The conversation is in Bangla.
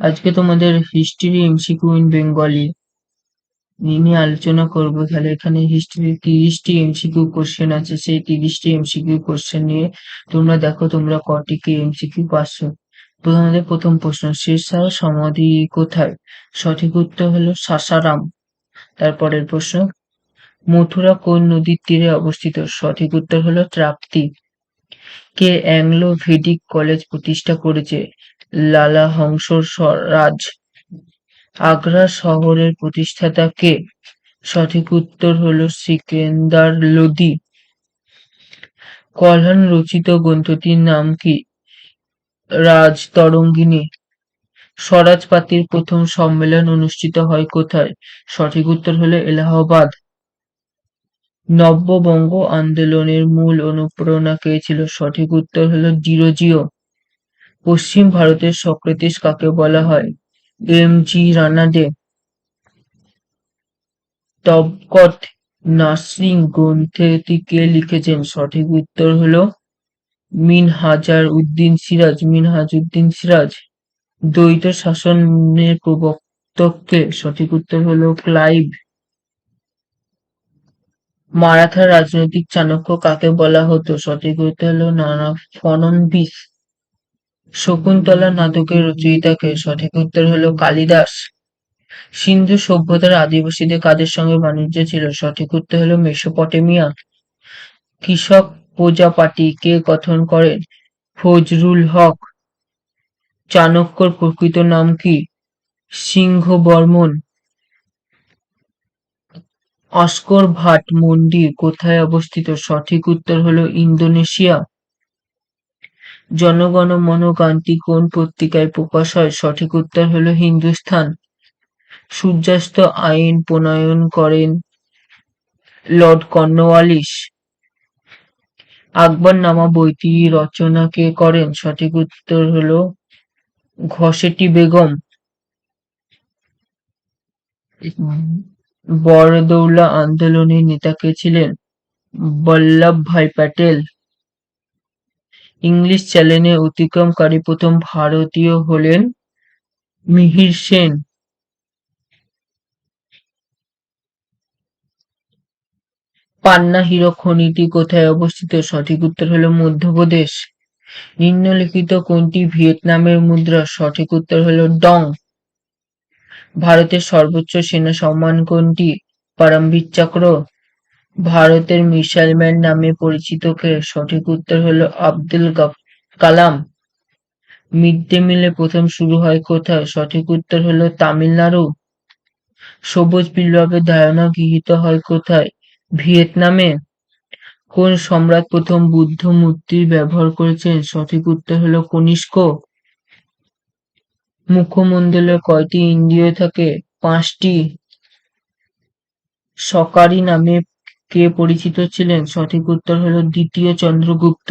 আজকে তোমাদের হিস্ট্রি এমসিকিউ ইন বেঙ্গলি নিয়ে আলোচনা করবো। তাহলে এখানে হিস্ট্রি 30টি এমসিকিউ কোশ্চেন আছে, সেই 30টি এমসিকিউ কোশ্চেন নিয়ে তোমরা দেখো তোমরা কটি কি এমসিকিউ পাচ্ছো। তোমাদের প্রথম প্রশ্ন, শেরশাহ সমাধি কোথায়? সঠিক উত্তর হলো সাসারাম। তারপরের প্রশ্ন, মথুরা কোন নদীর তীরে অবস্থিত? সঠিক উত্তর হলো তাপ্তি। কে অ্যাংলো ভেদিক কলেজ প্রতিষ্ঠা করেছে? লালা হংসরাজ। আগ্রা শহরের প্রতিষ্ঠাতা কে? সঠিক উত্তর হলো সিকেন্দার লোদি। কল্হান রচিত গ্রন্থটির নাম কি? রাজতরঙ্গিনী। স্বরাজ পার্টির প্রথম সম্মেলন অনুষ্ঠিত হয় কোথায়? সঠিক উত্তর হলো এলাহাবাদ। নব্যবঙ্গ আন্দোলনের মূল অনুপ্রেরণা কে ছিল? সঠিক উত্তর হলো ডিরোজিও। পশ্চিম ভারতের সক্রেটিস কাকে বলা হয়? এম.জি. রানাডে। তবকত নাসরিন গ্রন্থটি কে লিখেছেন? সঠিক উত্তর হলো মিনহাজ-উদ্দিন সিরাজ। দ্বৈত শাসনের প্রবর্তক কে? সঠিক উত্তর হলো ক্লাইভ। মারাঠা রাজনৈতিক চাণক্য কাকে বলা হতো? সঠিক উত্তর হলো নানা ফড়নবিস। শকুন্তলা নাটকের রচয়িতা কে? সঠিক উত্তর হলো কালিদাস। সিন্ধু সভ্যতার আদিবাসীদের কাদের সঙ্গে বাণিজ্য ছিল? সঠিক উত্তর হলো মেসোপটেমিয়া। কৃষক প্রজা পার্টি কে গঠন করেন? ফজলুল হক। চাণক্যর প্রকৃত নাম কি? সিংহবর্মন। অস্কর ভাট মন্দির কোথায় অবস্থিত? সঠিক উত্তর হলো ইন্দোনেশিয়া। জনগণ মন গানটি কোন পত্রিকায় প্রকাশ হয়? সঠিক উত্তর হলো হিন্দুস্তান। সূর্যাস্ত আইন প্রণয়ন করেন লর্ড কর্নওয়ালিস। আকবরনামা বইটি রচনা কে করেন? সঠিক উত্তর হলো ঘসেটি বেগম। বরদৌলা আন্দোলনের নেতা কে ছিলেন? বল্লভভাই প্যাটেল। ইংলিশ চ্যানেলের অতিক্রমণকারী প্রথম ভারতীয় হলেন মিহির সেন। পান্না হীরক খনিটি কোথায় অবস্থিত? সঠিক উত্তর হলো মধ্যপ্রদেশ। নিম্নলিখিত কোনটি ভিয়েতনামের মুদ্রা? সঠিক উত্তর হলো ডং। ভারতের সর্বোচ্চ সেনা সম্মান কোনটি? পরমবীর চক্র। ভারতের মিসাইল ম্যান নামে পরিচিত কে? সঠিক উত্তর হলো Abdul Kalam. Mid day meal প্রথম শুরু হয় কোথায়? সঠিক উত্তর হলো তামিলনাড়ু। সবুজ বিপ্লবের ধারণা গৃহীত হয় কোথায়? ভিয়েতনামে। কোন সম্রাট প্রথম বুদ্ধ মূর্তির ব্যবহার করেছেন? সঠিক উত্তর হলো কনিষ্ক। মুখমণ্ডলে কয়টি ইন্দ্রিয় থাকে? 5টি। সকারি নামে কে পরিচিত ছিলেন? সঠিক উত্তর হলো দ্বিতীয় চন্দ্রগুপ্ত।